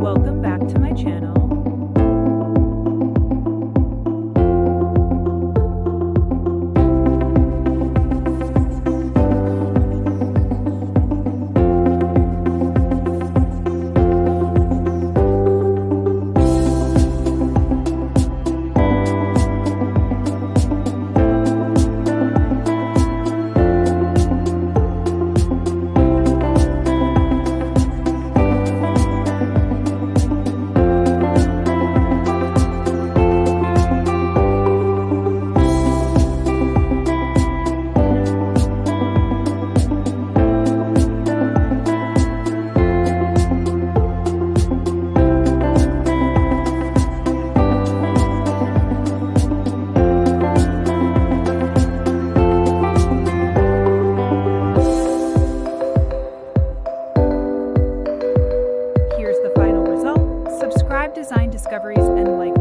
Welcome back to my channel. Here's the final result. Subscribe Design Discoveries and like